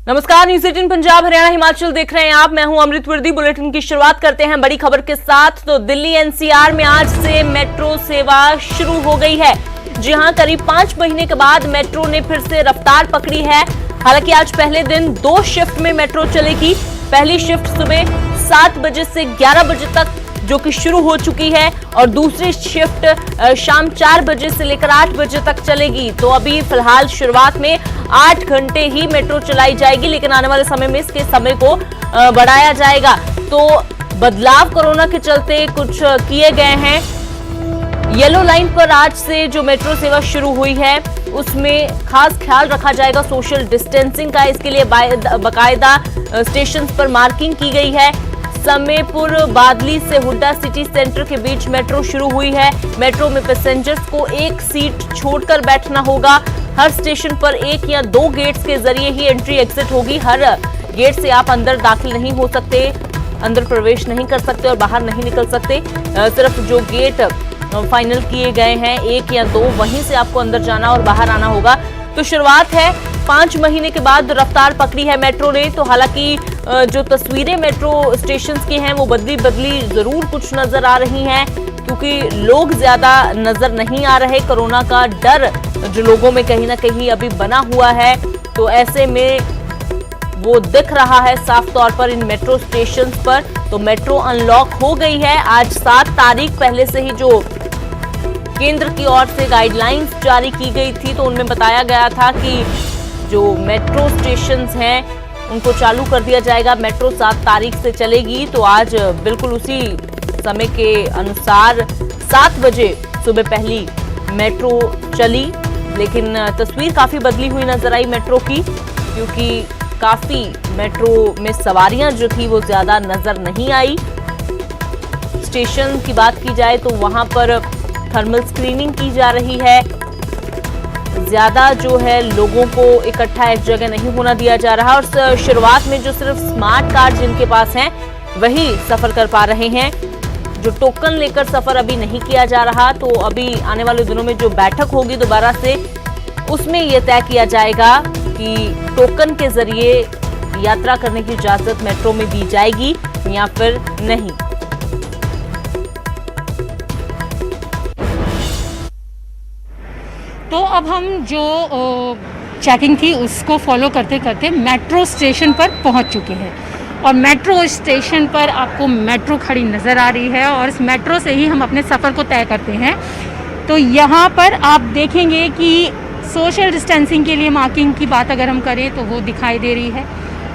नमस्कार, न्यूज़ 18 पंजाब हरियाणा हिमाचल देख रहे हैं आप। मैं हूं अमृत वर्दी। बुलेटिन की शुरुआत करते हैं बड़ी खबर के साथ। तो दिल्ली एनसीआर में आज से मेट्रो सेवा शुरू हो गई है। जी हां, करीब 5 महीने के बाद मेट्रो ने फिर से रफ्तार पकड़ी है। हालांकि आज पहले दिन 2 शिफ्ट में मेट्रो चलेगी। पहली शिफ्ट सुबह 7 बजे से 11 बजे तक जो कि शुरू हो चुकी है और दूसरी शिफ्ट शाम 4 बजे से लेकर 8 बजे तक चलेगी। तो अभी फिलहाल शुरुआत में 8 घंटे ही मेट्रो चलाई जाएगी, लेकिन आने वाले समय में इसके समय को बढ़ाया जाएगा। तो बदलाव कोरोना के चलते कुछ किए गए हैं। येलो लाइन पर आज से जो मेट्रो सेवा शुरू हुई है उसमें खास ख्याल रखा जाएगा सोशल डिस्टेंसिंग का। इसके लिए बाकायदा स्टेशन पर मार्किंग की गई है। समयपुर बादली से हुड्डा सिटी सेंटर के बीच मेट्रो शुरू हुई है। मेट्रो में पैसेंजर्स को एक सीट छोड़कर बैठना होगा। हर स्टेशन पर 1 या 2 गेट्स के जरिए ही एंट्री एग्जिट होगी। हर गेट से आप अंदर दाखिल नहीं हो सकते, अंदर प्रवेश नहीं कर सकते और बाहर नहीं निकल सकते। सिर्फ जो गेट फाइनल किए गए हैं 1 या 2, वहीं से आपको अंदर जाना और बाहर आना होगा। तो शुरुआत है, 5 महीने के बाद रफ्तार पकड़ी है मेट्रो ने। तो हालांकि जो तस्वीरें मेट्रो स्टेशन की हैं वो बदली जरूर कुछ नजर आ रही हैं, क्योंकि लोग ज्यादा नजर नहीं आ रहे। कोरोना का डर जो लोगों में कहीं ना कहीं अभी बना हुआ है, तो ऐसे में वो दिख रहा है साफ तौर पर इन मेट्रो स्टेशन पर। तो मेट्रो अनलॉक हो गई है। आज 7 तारीख पहले से ही जो केंद्र की ओर से गाइडलाइंस जारी की गई थी, तो उनमें बताया गया था कि जो मेट्रो स्टेशंस हैं उनको चालू कर दिया जाएगा। मेट्रो 7 तारीख से चलेगी। तो आज बिल्कुल उसी समय के अनुसार 7 बजे सुबह पहली मेट्रो चली, लेकिन तस्वीर काफी बदली हुई नजर आई मेट्रो की, क्योंकि काफी मेट्रो में सवारियां जो थी वो ज्यादा नजर नहीं आई। स्टेशन की बात की जाए तो वहां पर थर्मल स्क्रीनिंग की जा रही है। ज्यादा जो है लोगों को इकट्ठा एक जगह नहीं होना दिया जा रहा। और शुरुआत में जो सिर्फ स्मार्ट कार्ड जिनके पास हैं वही सफर कर पा रहे हैं। जो टोकन लेकर सफर अभी नहीं किया जा रहा। तो अभी आने वाले दिनों में जो बैठक होगी दोबारा से, उसमें यह तय किया जाएगा कि टोकन के जरिए यात्रा करने की इजाजत मेट्रो में दी जाएगी या फिर नहीं। तो अब हम जो चेकिंग थी उसको फॉलो करते करते मेट्रो स्टेशन पर पहुंच चुके हैं। और मेट्रो स्टेशन पर आपको मेट्रो खड़ी नज़र आ रही है और इस मेट्रो से ही हम अपने सफ़र को तय करते हैं। तो यहाँ पर आप देखेंगे कि सोशल डिस्टेंसिंग के लिए मार्किंग की बात अगर हम करें तो वो दिखाई दे रही है।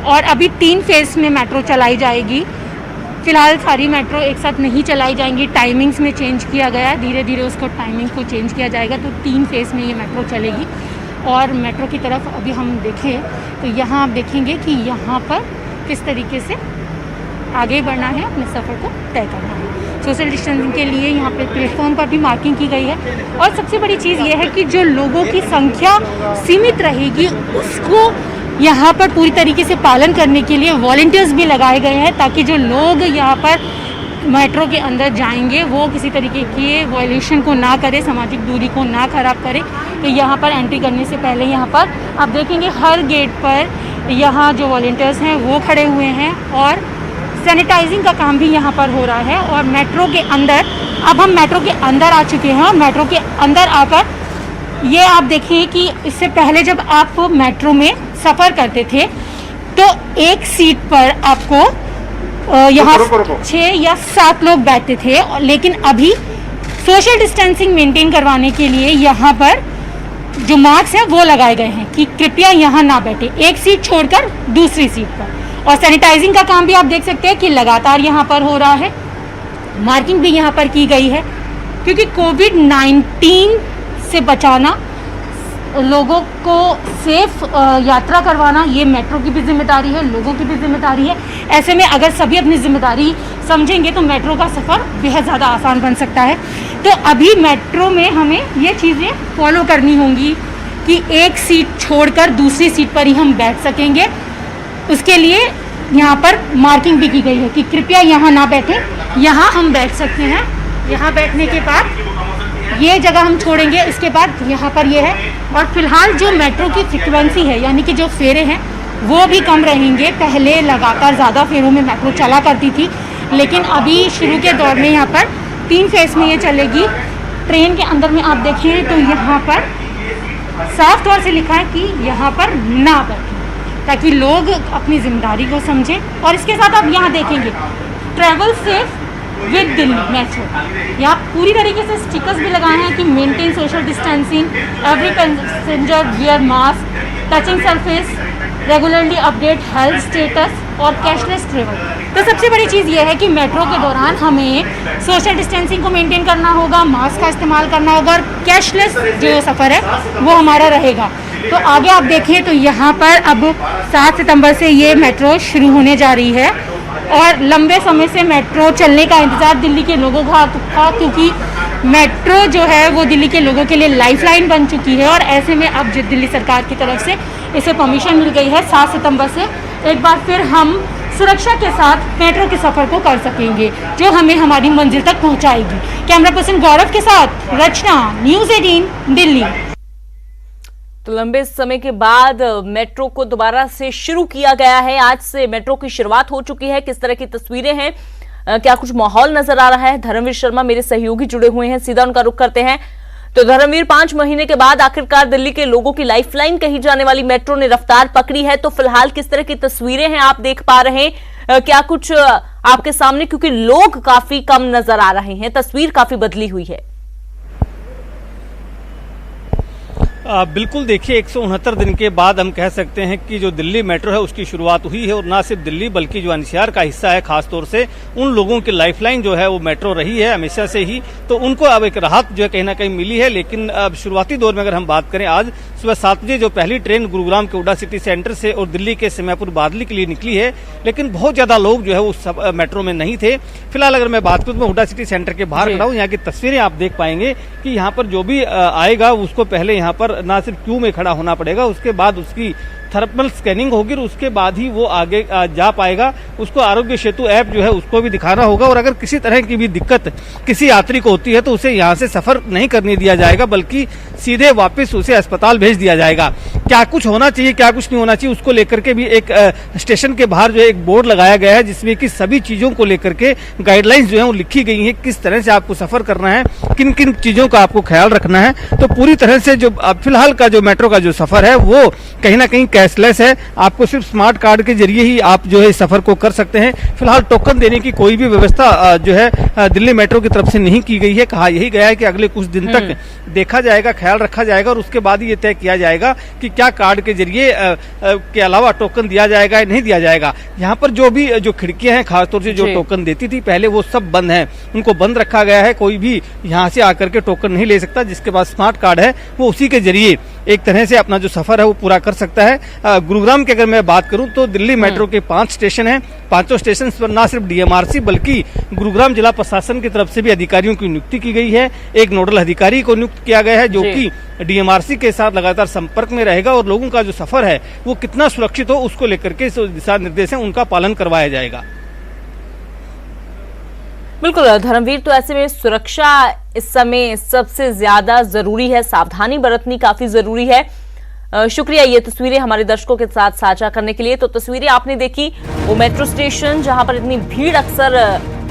और अभी 3 फेज़ में मेट्रो चलाई जाएगी। फ़िलहाल सारी मेट्रो एक साथ नहीं चलाई जाएंगी, टाइमिंग्स में चेंज किया गया, धीरे धीरे उसको टाइमिंग को चेंज किया जाएगा। तो 3 फेज़ में ये मेट्रो चलेगी। और मेट्रो की तरफ अभी हम देखें तो यहाँ आप देखेंगे कि यहाँ पर किस तरीके से आगे बढ़ना है, अपने सफ़र को तय करना है। सोशल डिस्टेंसिंग के लिए यहाँ पे प्लेटफॉर्म पर भी मार्किंग की गई है। और सबसे बड़ी चीज़ ये है कि जो लोगों की संख्या सीमित रहेगी उसको यहाँ पर पूरी तरीके से पालन करने के लिए वॉलंटियर्स भी लगाए गए हैं, ताकि जो लोग यहाँ पर मेट्रो के अंदर जाएंगे वो किसी तरीके के वायलेशन को ना करे, सामाजिक दूरी को ना खराब करे। तो यहाँ पर एंट्री करने से पहले यहाँ पर आप देखेंगे हर गेट पर यहाँ जो वॉलंटियर्स हैं वो खड़े हुए हैं और सैनिटाइजिंग का काम भी यहाँ पर हो रहा है। और मेट्रो के अंदर, अब हम मेट्रो के अंदर आ चुके हैं। और मेट्रो के अंदर आकर ये आप देखिए कि इससे पहले जब आप मेट्रो में सफ़र करते थे तो एक सीट पर आपको यहाँ 6 या 7 लोग बैठते थे। लेकिन अभी सोशल डिस्टेंसिंग मेंटेन करवाने के लिए यहाँ पर जो मार्क्स हैं वो लगाए गए हैं कि कृपया यहाँ ना बैठे, एक सीट छोड़कर दूसरी सीट पर। और सैनिटाइजिंग का काम भी आप देख सकते हैं कि लगातार यहाँ पर हो रहा है। मार्किंग भी यहाँ पर की गई है, क्योंकि कोविड-19 से बचाना, लोगों को सेफ यात्रा करवाना, ये मेट्रो की भी जिम्मेदारी है, लोगों की भी जिम्मेदारी है। ऐसे में अगर सभी अपनी जिम्मेदारी समझेंगे तो मेट्रो का सफ़र बेहद ज़्यादा आसान बन सकता है। तो अभी मेट्रो में हमें ये चीज़ें फॉलो करनी होंगी कि एक सीट छोड़कर दूसरी सीट पर ही हम बैठ सकेंगे। उसके लिए यहाँ पर मार्किंग भी की गई है कि कृपया यहाँ ना बैठें, यहाँ हम बैठ सकते हैं। यहाँ बैठने के बाद ये जगह हम छोड़ेंगे, इसके बाद यहाँ पर ये है। और फिलहाल जो मेट्रो की फ्रिक्वेंसी है, यानी कि जो फेरे हैं वो भी कम रहेंगे। पहले लगातार ज़्यादा फेरों में मेट्रो चला करती थी, लेकिन अभी शुरू के दौर में यहाँ पर 3 फेज़ में ये चलेगी। ट्रेन के अंदर में आप देखें तो यहाँ पर साफ तौर से लिखा है कि यहाँ पर ना बैठें, ताकि लोग अपनी जिम्मेदारी को समझें। और इसके साथ आप यहाँ देखेंगे travel safe with Delhi metro, यहाँ पूरी तरीके से स्टिकर्स भी लगाए हैं कि maintain social distancing, every passenger wear mask, touching surface, regularly update health status और कैशलेस ट्रेवल। तो सबसे बड़ी चीज़ ये है कि मेट्रो के दौरान हमें सोशल डिस्टेंसिंग को मेंटेन करना होगा, मास्क का इस्तेमाल करना होगा और कैशलेस जो सफ़र है वो हमारा रहेगा। तो आगे आप देखें तो यहाँ पर अब 7 सितंबर से ये मेट्रो शुरू होने जा रही है और लंबे समय से मेट्रो चलने का इंतज़ार दिल्ली के लोगों का था, क्योंकि मेट्रो जो है वो दिल्ली के लोगों के लिए लाइफलाइन बन चुकी है। और ऐसे में अब जो दिल्ली सरकार की तरफ से इसे परमिशन मिल गई है 7 सितंबर से एक बार फिर हम सुरक्षा के साथ मेट्रो के सफ़र को कर सकेंगे, जो हमें हमारी मंजिल तक पहुंचाएगी। कैमरा पर्सन गौरव के साथ रचना, न्यूज़ 18 दिल्ली। तो लंबे समय के बाद मेट्रो को दोबारा से शुरू किया गया है। आज से मेट्रो की शुरुआत हो चुकी है। किस तरह की तस्वीरें हैं, क्या कुछ माहौल नजर आ रहा है? धर्मवीर शर्मा मेरे सहयोगी जुड़े हुए हैं, सीधा उनका रुख करते हैं। तो धर्मवीर, 5 महीने के बाद आखिरकार दिल्ली के लोगों की लाइफलाइन कही जाने वाली मेट्रो ने रफ्तार पकड़ी है। तो फिलहाल किस तरह की तस्वीरें हैं आप देख पा रहे हैं? क्या कुछ आपके सामने, क्योंकि लोग काफी कम नजर आ रहे हैं, तस्वीर काफी बदली हुई है। बिल्कुल, देखिए 169 दिन के बाद हम कह सकते हैं कि जो दिल्ली मेट्रो है उसकी शुरुआत हुई है। और ना सिर्फ दिल्ली बल्कि जो एनसीआर का हिस्सा है, खासतौर से उन लोगों की लाइफलाइन जो है वो मेट्रो रही है हमेशा से ही, तो उनको अब एक राहत जो है कहीं ना कहीं मिली है। लेकिन अब शुरुआती दौर में अगर हम बात करें, आज सुबह 7 बजे जो पहली ट्रेन गुरुग्राम के हुडा सिटी सेंटर से और दिल्ली के समयपुर बादली के लिए निकली है, लेकिन बहुत ज्यादा लोग जो है उस मेट्रो में नहीं थे। फिलहाल अगर मैं बात करूं तो मैं हुडा सिटी सेंटर के बाहर खड़ा हूं। यहाँ की तस्वीरें आप देख पाएंगे कि यहाँ पर जो भी आएगा उसको पहले यहाँ पर ना सिर्फ क्यू में खड़ा होना पड़ेगा, उसके बाद उसकी थर्मल स्कैनिंग होगी और उसके बाद ही वो आगे जा पाएगा। उसको आरोग्य सेतु ऐप जो है उसको भी दिखाना होगा। और अगर किसी तरह की भी दिक्कत किसी यात्री को होती है तो उसे यहाँ से सफर नहीं करने दिया जाएगा, बल्कि सीधे वापस उसे अस्पताल भेज दिया जाएगा। क्या कुछ होना चाहिए, क्या कुछ नहीं होना चाहिए, उसको लेकर के भी एक स्टेशन के बाहर जो है एक बोर्ड लगाया गया है, जिसमें कि सभी चीजों को लेकर के गाइडलाइंस जो है वो लिखी गई है, किस तरह से आपको सफर करना है, किन किन चीजों का आपको ख्याल रखना है। तो पूरी तरह से जो फिलहाल का जो मेट्रो का जो सफर है वो कहीं ना कहीं कैशलेस है। आपको सिर्फ स्मार्ट कार्ड के जरिए ही आप जो है सफर को कर सकते हैं। फिलहाल टोकन देने की कोई भी व्यवस्था जो है दिल्ली मेट्रो की तरफ से नहीं की गई है। कहा यही गया है कि अगले कुछ दिन तक देखा जाएगा, ख्याल रखा जाएगा और उसके बाद ये तय किया जाएगा कि क्या कार्ड के जरिए के अलावा टोकन दिया जाएगा या नहीं दिया जाएगा। यहाँ पर जो भी जो खिड़कियां हैं, खासतौर से जो टोकन देती थी पहले, वो सब बंद हैं, उनको बंद रखा गया है। कोई भी यहाँ से आकर के टोकन नहीं ले सकता। जिसके पास स्मार्ट कार्ड है वो उसी के जरिए एक तरह से अपना जो सफर है वो पूरा कर सकता है। गुरुग्राम की अगर मैं बात करूं तो दिल्ली मेट्रो के 5 स्टेशन हैं। 5 स्टेशन पर ना सिर्फ डीएमआरसी बल्कि गुरुग्राम जिला प्रशासन की तरफ से भी अधिकारियों की नियुक्ति की गई है। एक नोडल अधिकारी को नियुक्त किया गया है जो कि डीएमआरसी के साथ लगातार संपर्क में रहेगा और लोगों का जो सफर है वो कितना सुरक्षित हो उसको लेकर के दिशा निर्देश है उनका पालन करवाया जाएगा। बिल्कुल धर्मवीर, तो ऐसे में सुरक्षा इस समय सबसे ज्यादा जरूरी है, सावधानी बरतनी काफी जरूरी है। शुक्रिया ये तस्वीरें हमारे दर्शकों के साथ साझा करने के लिए। तो तस्वीरें आपने देखी, वो मेट्रो स्टेशन जहां पर इतनी भीड़ अक्सर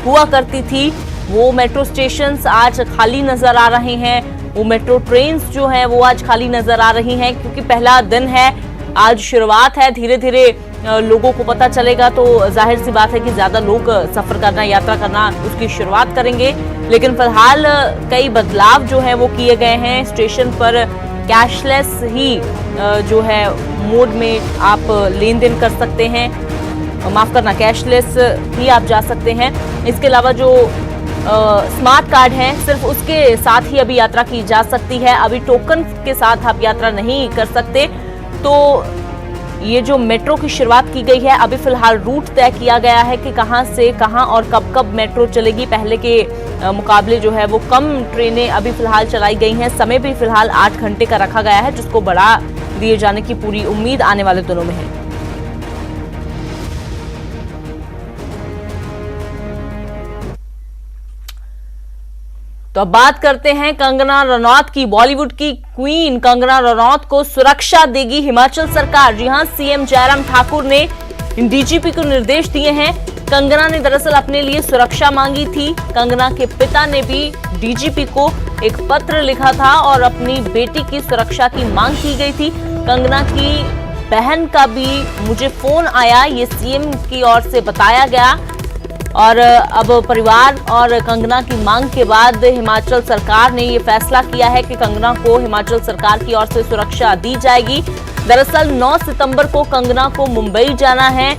हुआ करती थी, वो मेट्रो स्टेशंस आज खाली नजर आ रहे हैं। वो मेट्रो ट्रेन्स जो हैं वो आज खाली नजर आ रही हैं, क्योंकि पहला दिन है, आज शुरुआत है। धीरे धीरे लोगों को पता चलेगा तो जाहिर सी बात है कि ज्यादा लोग सफर करना, यात्रा करना उसकी शुरुआत करेंगे। लेकिन फिलहाल कई बदलाव जो है वो किए गए हैं। स्टेशन पर कैशलेस ही जो है मोड में आप लेन देन कर सकते हैं, माफ करना, कैशलेस ही आप जा सकते हैं। इसके अलावा जो स्मार्ट कार्ड है सिर्फ उसके साथ ही अभी यात्रा की जा सकती है। अभी टोकन के साथ आप यात्रा नहीं कर सकते। तो ये जो मेट्रो की शुरुआत की गई है, अभी फिलहाल रूट तय किया गया है कि कहां से कहां और कब कब मेट्रो चलेगी। पहले के मुकाबले जो है वो कम ट्रेनें अभी फिलहाल चलाई गई हैं। समय भी फिलहाल 8 घंटे का रखा गया है, जिसको बढ़ा दिए जाने की पूरी उम्मीद आने वाले दिनों में है। तो अब बात करते हैं कंगना रनौत की। बॉलीवुड की क्वीन कंगना रनौत को सुरक्षा देगी हिमाचल सरकार। जी हां, सीएम जयराम ठाकुर ने डीजीपी को निर्देश दिए हैं। कंगना ने दरअसल अपने लिए सुरक्षा मांगी थी। कंगना के पिता ने भी डीजीपी को एक पत्र लिखा था और अपनी बेटी की सुरक्षा की मांग की गई थी। कंगना की बहन का भी मुझे फोन आया, ये सीएम की ओर से बताया गया। और अब परिवार और कंगना की मांग के बाद हिमाचल सरकार ने ये फैसला किया है कि कंगना को हिमाचल सरकार की ओर से सुरक्षा दी जाएगी। दरअसल 9 सितंबर को कंगना को मुंबई जाना है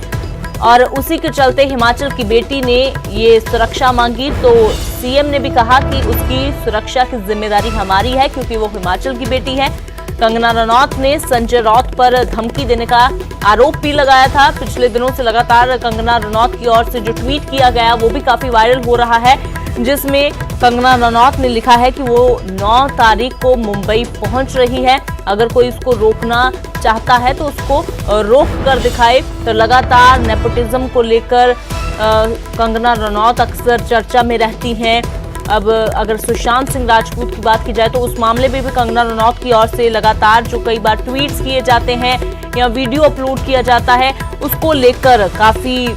और उसी के चलते हिमाचल की बेटी ने ये सुरक्षा मांगी। तो सीएम ने भी कहा कि उसकी सुरक्षा की जिम्मेदारी हमारी है क्योंकि वो हिमाचल की बेटी है। कंगना रनौत ने संजय राउत पर धमकी देने का आरोप भी लगाया था। पिछले दिनों से लगातार कंगना रनौत की ओर से जो ट्वीट किया गया वो भी काफी वायरल हो रहा है, जिसमें कंगना रनौत ने लिखा है कि वो 9 तारीख को मुंबई पहुंच रही है। अगर कोई उसको रोकना चाहता है तो उसको रोक कर दिखाए। तो लगातार नेपोटिज्म को लेकर कंगना रनौत अक्सर चर्चा में रहती हैं। अब अगर सुशांत सिंह राजपूत की बात की जाए तो उस मामले में भी कंगना रनौत की ओर से लगातार जो कई बार ट्वीट्स किए जाते हैं या वीडियो अपलोड किया जाता है, उसको लेकर काफी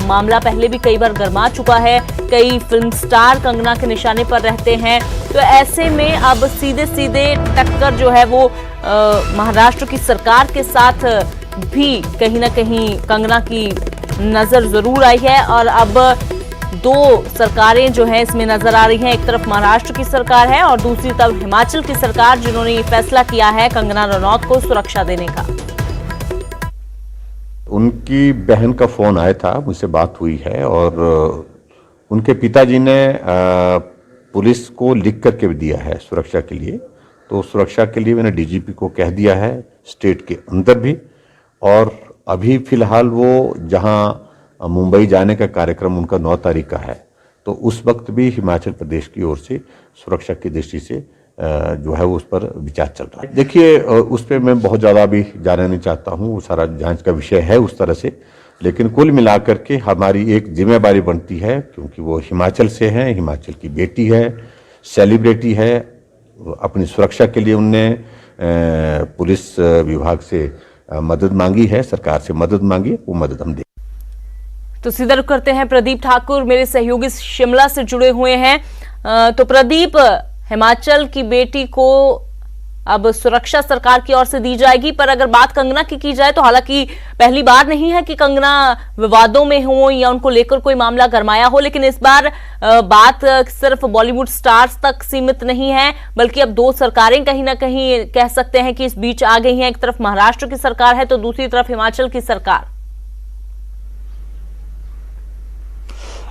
मामला पहले भी कई बार गर्मा चुका है। कई फिल्म स्टार कंगना के निशाने पर रहते हैं। तो ऐसे में अब सीधे सीधे टक्कर जो है वो महाराष्ट्र की सरकार के साथ भी कहीं ना कहीं कंगना की नजर जरूर आई है। और अब 2 सरकारें जो हैं इसमें नजर आ रही हैं। एक तरफ महाराष्ट्र की सरकार है और दूसरी तरफ हिमाचल की सरकार, जिन्होंने ये फैसला किया है कंगना रनौत को सुरक्षा देने का। उनकी बहन का फोन आया था, मुझसे बात हुई है और उनके पिताजी ने पुलिस को लिख करके भी दिया है सुरक्षा के लिए। तो सुरक्षा के लिए मैंने डीजीपी को कह दिया है स्टेट के अंदर भी। और अभी फिलहाल वो जहां मुंबई जाने का कार्यक्रम उनका 9 तारीख का है, तो उस वक्त भी हिमाचल प्रदेश की ओर से सुरक्षा की दृष्टि से जो है वो उस पर विचार चल रहा है। देखिए, उस पर मैं बहुत ज़्यादा अभी जाना नहीं चाहता हूँ, सारा जांच का विषय है उस तरह से। लेकिन कुल मिलाकर के हमारी एक जिम्मेदारी बनती है, क्योंकि वो हिमाचल से हैं, हिमाचल की बेटी है, सेलिब्रिटी है। अपनी सुरक्षा के लिए उनने पुलिस विभाग से मदद मांगी है, सरकार से मदद मांगी, वो मदद हम दें। तो सीधा रुख करते हैं, प्रदीप ठाकुर मेरे सहयोगी शिमला से जुड़े हुए हैं। तो प्रदीप, हिमाचल की बेटी को अब सुरक्षा सरकार की ओर से दी जाएगी, पर अगर बात कंगना की जाए तो हालांकि पहली बार नहीं है कि कंगना विवादों में हो या उनको लेकर कोई मामला गरमाया हो, लेकिन इस बार बात सिर्फ बॉलीवुड स्टार्स तक सीमित नहीं है, बल्कि अब 2 सरकारें कहीं ना कहीं कह सकते हैं कि इस बीच आ गई हैं। एक तरफ महाराष्ट्र की सरकार है तो दूसरी तरफ हिमाचल की सरकार।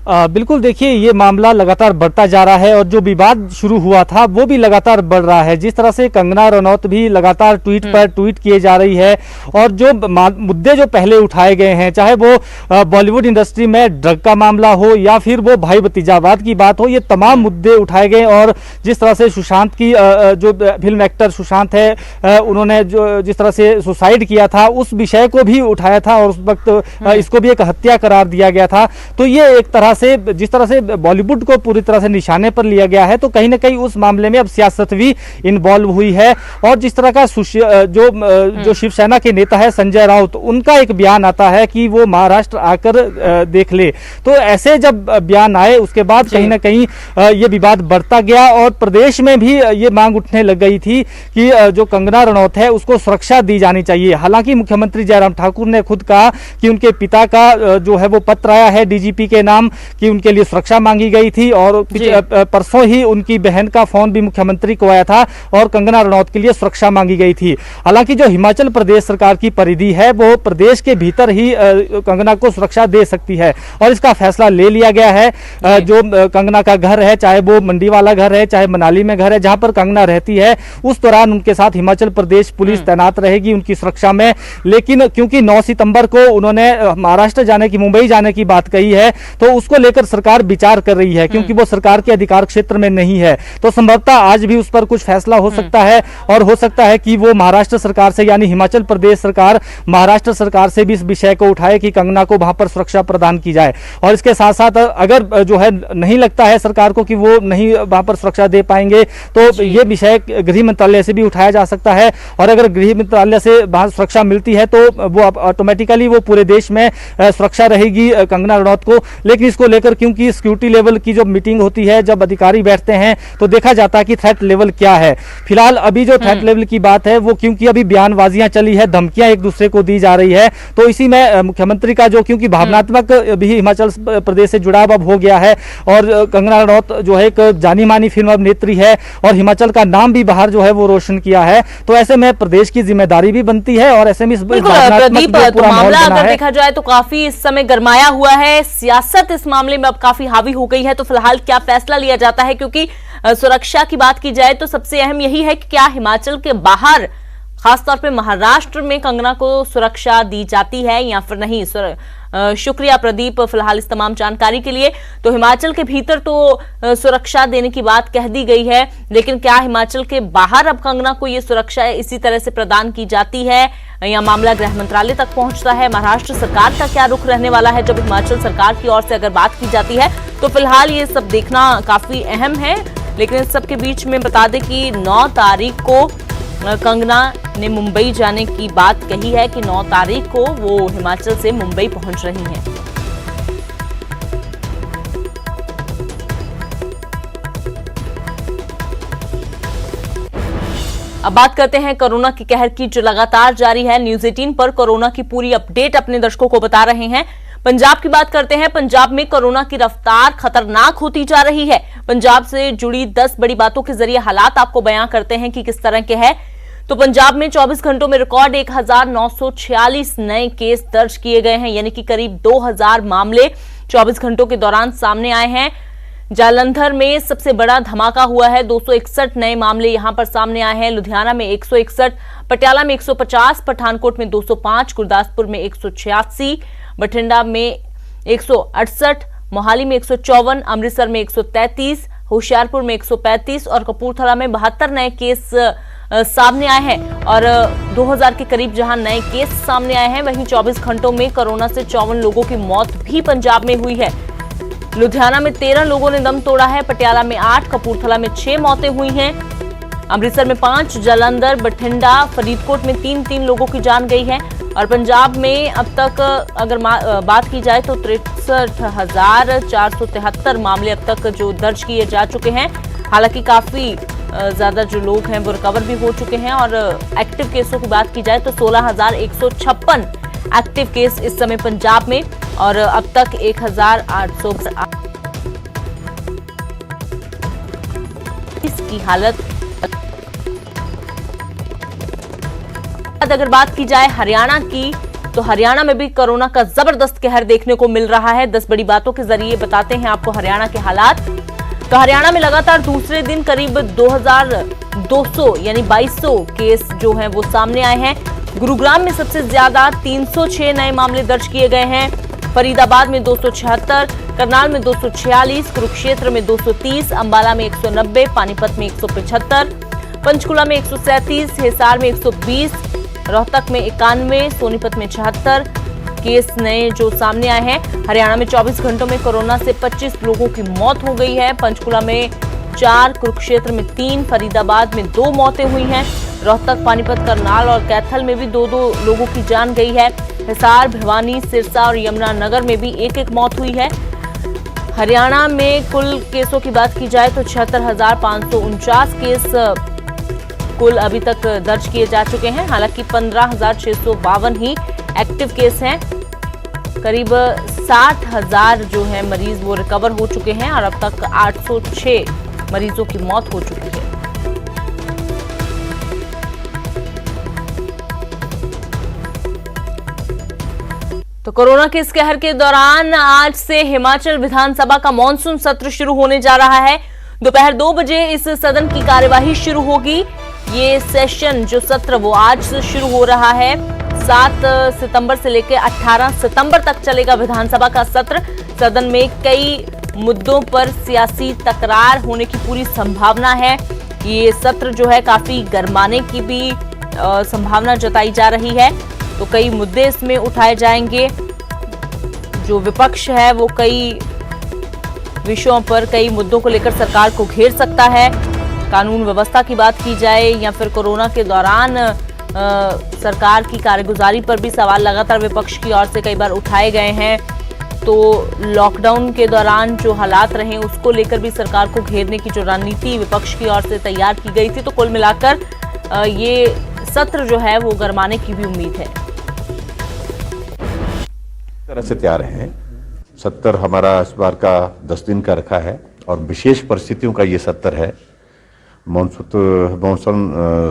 बिल्कुल, देखिए ये मामला लगातार बढ़ता जा रहा है और जो विवाद शुरू हुआ था वो भी लगातार बढ़ रहा है। जिस तरह से कंगना रनौत भी लगातार ट्वीट पर ट्वीट किए जा रही है और जो मुद्दे जो पहले उठाए गए हैं, चाहे वो बॉलीवुड इंडस्ट्री में ड्रग का मामला हो या फिर वो भाई भतीजावाद की बात हो, ये तमाम मुद्दे उठाए गए। और जिस तरह से सुशांत की जो फिल्म एक्टर सुशांत है, उन्होंने जो जिस तरह से सुसाइड किया था उस विषय को भी उठाया था और उस वक्त इसको भी एक हत्या करार दिया गया था। तो ये एक तरह से जिस तरह से बॉलीवुड को पूरी तरह से निशाने पर लिया गया है, तो कहीं ना कहीं उस मामले में अब सियासत भी इन्वॉल्व हुई है। और जिस तरह का जो शिवसेना के नेता है संजय राउत, उनका एक बयान आता है कि वो महाराष्ट्र आकर देख ले। तो ऐसे जब बयान आए उसके बाद कहीं ना कहीं ये विवाद बढ़ता गया और प्रदेश में भी ये मांग उठने लग गई थी कि जो कंगना रनौत है उसको सुरक्षा दी जानी चाहिए। हालांकि मुख्यमंत्री जयराम ठाकुर ने खुद कहा कि उनके पिता का जो है वो पत्र आया है डीजीपी के नाम कि उनके लिए सुरक्षा मांगी गई थी और परसों ही उनकी बहन का फोन भी मुख्यमंत्री को आया था और कंगना रनौत के लिए सुरक्षा मांगी गई थी। हालांकि जो हिमाचल प्रदेश सरकार की परिधि है वो प्रदेश के भीतर ही कंगना को सुरक्षा दे सकती है और इसका फैसला ले लिया गया है। जो कंगना का घर है, चाहे वो मंडी वाला घर है, चाहे मनाली में घर है जहां पर कंगना रहती है, उस दौरान उनके साथ हिमाचल प्रदेश पुलिस तैनात रहेगी उनकी सुरक्षा में। लेकिन क्योंकि 9 सितंबर को उन्होंने महाराष्ट्र जाने की, मुंबई जाने की बात कही है, तो उस उसको लेकर सरकार विचार कर रही है, क्योंकि वो सरकार के अधिकार क्षेत्र में नहीं है। तो संभवतः आज भी उस पर कुछ फैसला हो सकता है, और हो सकता है कि वो महाराष्ट्र सरकार से, यानी हिमाचल प्रदेश सरकार महाराष्ट्र सरकार से भी इस विषय को उठाए कि कंगना को वहां पर सुरक्षा प्रदान की जाए। और इसके साथ साथ अगर जो है नहीं लगता है सरकार को कि वो नहीं वहां पर सुरक्षा दे पाएंगे, तो ये विषय गृह मंत्रालय से भी उठाया जा सकता है। और अगर गृह मंत्रालय से वहां सुरक्षा मिलती है तो वो ऑटोमेटिकली वो पूरे देश में सुरक्षा रहेगी कंगना रनौत को। लेकिन इसको लेकर क्योंकि सिक्योरिटी लेवल की जो मीटिंग होती है, जब अधिकारी बैठते हैं तो देखा जाता है कि थ्रेट लेवल क्या है। फिलहाल अभी जो थ्रेट लेवल की बात है वो, क्योंकि अभी बयानबाजियां चली है, धमकियां एक दूसरे को दी जा रही है, तो इसी में मुख्यमंत्री का जो, क्योंकि भावनात्मक भी हिमाचल प्रदेश से जुड़ाव अब हो गया है, और कंगना रनौत जो है एक जानी मानी फिल्म अभिनेत्री है और हिमाचल का नाम भी बाहर जो है वो रोशन किया है, तो ऐसे में प्रदेश की जिम्मेदारी भी बनती है। और ऐसे में प्रदीप, तो मामला अगर देखा जाए तो काफी इस समय गरमाया हुआ है, सियासत इस मामले में अब काफी हावी हो गई है। तो फिलहाल क्या फैसला लिया जाता है, क्योंकि सुरक्षा की बात की जाए तो सबसे अहम यही है कि क्या हिमाचल के बाहर, खासतौर पे महाराष्ट्र में कंगना को सुरक्षा दी जाती है या फिर नहीं। शुक्रिया प्रदीप फिलहाल इस तमाम जानकारी के लिए। तो हिमाचल के भीतर तो सुरक्षा देने की बात कह दी गई है, लेकिन क्या हिमाचल के बाहर अब कंगना को ये सुरक्षा इसी तरह से प्रदान की जाती है या मामला गृह मंत्रालय तक पहुंचता है? महाराष्ट्र सरकार का क्या रुख रहने वाला है जब हिमाचल सरकार की ओर से अगर बात की जाती है? तो फिलहाल ये सब देखना काफी अहम है। लेकिन इस सबके बीच में बता दें कि 9 तारीख को कंगना ने मुंबई जाने की बात कही है कि 9 तारीख को वो हिमाचल से मुंबई पहुंच रही हैं। अब बात करते हैं कोरोना की कहर की, जो लगातार जारी है। न्यूज़ 18 पर कोरोना की पूरी अपडेट अपने दर्शकों को बता रहे हैं। पंजाब की बात करते हैं। पंजाब में कोरोना की रफ्तार खतरनाक होती जा रही है। पंजाब से जुड़ी 10 बड़ी बातों के जरिए हालात आपको बयां करते हैं कि किस तरह के हैं। तो पंजाब में 24 घंटों में रिकॉर्ड 1946 नए केस दर्ज किए गए हैं, यानी कि करीब 2000 मामले 24 घंटों के दौरान सामने आए हैं। जालंधर में सबसे बड़ा धमाका हुआ है, 261 नए मामले यहां पर सामने आए हैं। लुधियाना में 161, पटियाला में 150, पठानकोट में 205, गुरदासपुर में 186, बठिंडा में 168, मोहाली में 154, अमृतसर में 133, होशियारपुर में 135 और कपूरथला में 72 नए केस सामने आए हैं। और 2000 के करीब जहां नए केस सामने आए हैं, वहीं 24 घंटों में कोरोना से 54 लोगों की मौत भी पंजाब में हुई है। लुधियाना में 13 लोगों ने दम तोड़ा है, पटियाला में 8, कपूरथला में 6 मौतें हुई हैं, अमृतसर में 5, जालंधर, बठिंडा, फरीदकोट में 3 लोगों की जान गई है। और पंजाब में अब तक अगर बात की जाए तो 63,473 मामले अब तक जो दर्ज किए जा चुके हैं। हालांकि काफी ज्यादा जो लोग हैं वो रिकवर भी हो चुके हैं। और एक्टिव केसों की बात की जाए तो 16,156 एक्टिव केस इस समय पंजाब में, और अब तक 1,800 की हालत। अगर बात की जाए हरियाणा की, तो हरियाणा में भी कोरोना का जबरदस्त कहर देखने को मिल रहा है। 10 बड़ी बातों के जरिए बताते हैं आपको हरियाणा के हालात। तो हरियाणा में लगातार दूसरे दिन करीब 2200 यानी 2200 केस जो हैं वो सामने आए हैं। गुरुग्राम में सबसे ज्यादा 306 नए मामले दर्ज किए गए हैं। फरीदाबाद में 276, करनाल में 246, कुरुक्षेत्र में 230, अंबाला में 190, पानीपत में 175, पंचकुला में 137, हिसार में 120, रोहतक में 91, सोनीपत में 76 केस नए जो सामने आए हैं। हरियाणा में 24 घंटों में कोरोना से 25 लोगों की मौत हो गई है। पंचकुला में 4, कुरुक्षेत्र में 3, फरीदाबाद में 2 मौतें हुई हैं। रोहतक, पानीपत, करनाल और कैथल में भी 2 लोगों की जान गई है। हिसार, भिवानी, सिरसा और यमुनानगर में भी 1 मौत हुई है। हरियाणा में कुल केसों की बात की जाए तो 76,549 केस कुल अभी तक दर्ज किए जा चुके हैं। हालांकि 15,652 ही एक्टिव केस हैं। करीब 60,000 जो है मरीज वो रिकवर हो चुके हैं और अब तक 806 मरीजों की मौत हो चुकी है। तो कोरोना के इस कहर के दौरान आज से हिमाचल विधानसभा का मॉनसून सत्र शुरू होने जा रहा है। दोपहर 2 बजे इस सदन की कार्यवाही शुरू होगी। ये सेशन जो सत्र वो आज से शुरू हो रहा है। 7 सितंबर से लेकर 18 सितंबर तक चलेगा विधानसभा का सत्र। सदन में कई मुद्दों पर सियासी तकरार होने की पूरी संभावना है। ये सत्र जो है काफी गरमाने की भी संभावना जताई जा रही है। तो कई मुद्दे इसमें उठाए जाएंगे। जो विपक्ष है वो कई विषयों पर, कई मुद्दों को लेकर सरकार को घेर सकता है। कानून व्यवस्था की बात की जाए या फिर कोरोना के दौरान सरकार की कार्यगुजारी पर भी सवाल लगातार विपक्ष की ओर से कई बार उठाए गए हैं। तो लॉकडाउन के दौरान जो हालात रहे उसको लेकर भी सरकार को घेरने की जो रणनीति विपक्ष की ओर से तैयार की गई थी। तो कुल मिलाकर ये सत्र जो है वो गरमाने की भी उम्मीद है। तरह से तैयार हैं। सत्र हमारा इस बार का 10 दिन का रखा है और विशेष परिस्थितियों का ये सत्र है। मॉनसून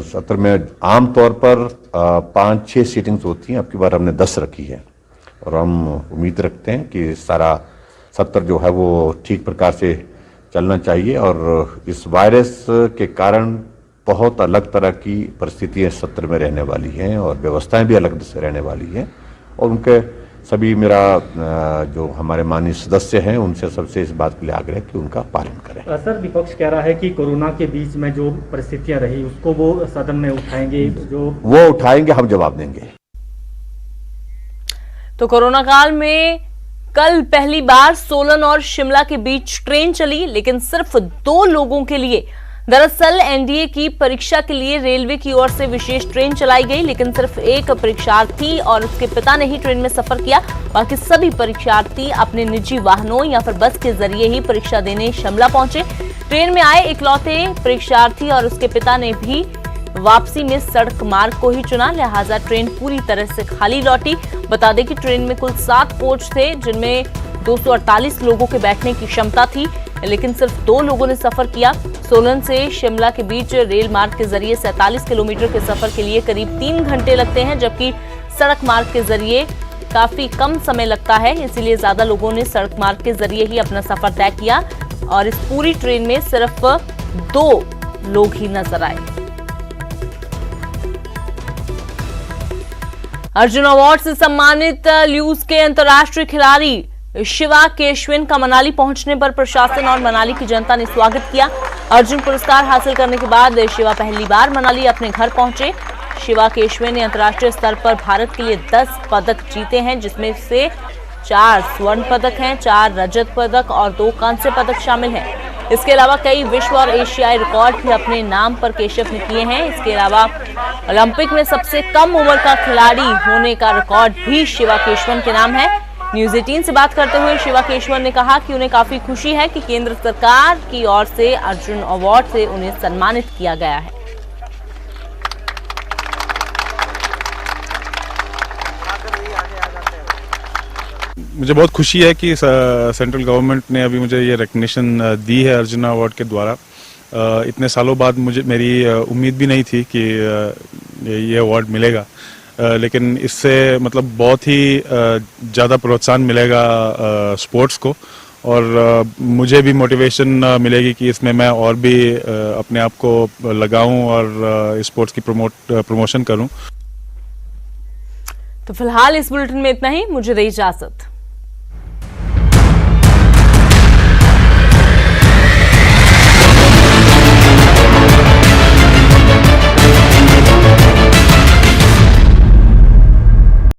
सत्र में आमतौर पर 5-6 सीटिंग्स होती हैं, अब की बार हमने 10 रखी है और हम उम्मीद रखते हैं कि सारा सत्र जो है वो ठीक प्रकार से चलना चाहिए। और इस वायरस के कारण बहुत अलग तरह की परिस्थितियां सत्र में रहने वाली हैं और व्यवस्थाएं भी अलग से रहने वाली हैं और उनके सभी मेरा जो हमारे माननीय सदस्य हैं उनसे सबसे इस बात के लिए आग्रह कि उनका पालन करें। सर, विपक्ष कह रहा है कि कोरोना के बीच में जो परिस्थितियां रही उसको वो सदन में उठाएंगे, वो उठाएंगे, हम जवाब देंगे। तो कोरोना काल में कल पहली बार सोलन और शिमला के बीच ट्रेन चली, लेकिन सिर्फ 2 लोगों के लिए। दरअसल एनडीए की परीक्षा के लिए रेलवे की ओर से विशेष ट्रेन चलाई गई, लेकिन सिर्फ एक परीक्षार्थी और उसके पिता ने ही ट्रेन में सफर किया। बाकी सभी परीक्षार्थी अपने निजी वाहनों या फिर बस के जरिए ही परीक्षा देने शिमला पहुंचे। ट्रेन में आए इकलौते परीक्षार्थी और उसके पिता ने भी वापसी में सड़क मार्ग को ही चुना, लिहाजा ट्रेन पूरी तरह से खाली लौटी। बता दें कि ट्रेन में कुल 7 कोच थे, जिनमें 248 लोगों के बैठने की क्षमता थी, लेकिन सिर्फ 2 लोगों ने सफर किया। सोलन से शिमला के बीच रेल मार्ग के जरिए 47 किलोमीटर के सफर के लिए करीब 3 घंटे लगते हैं, जबकि सड़क मार्ग के जरिए काफी कम समय लगता है। इसीलिए ज्यादा लोगों ने सड़क मार्ग के जरिए ही अपना सफर तय किया और इस पूरी ट्रेन में सिर्फ 2 लोग ही नजर आए। अर्जुन अवार्ड से सम्मानित ल्यूज के अंतर्राष्ट्रीय खिलाड़ी शिवा केशवन का मनाली पहुंचने पर प्रशासन और मनाली की जनता ने स्वागत किया। अर्जुन पुरस्कार हासिल करने के बाद शिवा पहली बार मनाली अपने घर पहुंचे। शिवा केशवन ने अंतर्राष्ट्रीय स्तर पर भारत के लिए 10 पदक जीते हैं, जिसमें से 4 स्वर्ण पदक हैं, 4 रजत पदक और 2 कांस्य पदक शामिल हैं। इसके अलावा कई विश्व और एशियाई रिकॉर्ड भी अपने नाम पर केशव ने किए हैं। इसके अलावा ओलंपिक में सबसे कम उम्र का खिलाड़ी होने का रिकॉर्ड भी शिवा केशवन के नाम है। न्यूज 18 से बात करते हुए शिवा केशवन ने कहा कि उन्हें काफी खुशी है कि केंद्र सरकार की ओर से अर्जुन अवार्ड से उन्हें सम्मानित किया गया है। मुझे बहुत खुशी है कि सेंट्रल गवर्नमेंट ने अभी मुझे ये रिकग्निशन दी है अर्जुन अवार्ड के द्वारा। इतने सालों बाद मेरी उम्मीद भी नहीं थी कि ये अवार्ड मिलेगा, लेकिन इससे मतलब बहुत ही ज़्यादा प्रोत्साहन मिलेगा स्पोर्ट्स को और मुझे भी मोटिवेशन मिलेगी कि इसमें मैं और भी अपने आप को लगाऊं और स्पोर्ट्स की प्रमोशन करूं। तो फिलहाल इस बुलेटिन में इतना ही, मुझे दे इजाजत।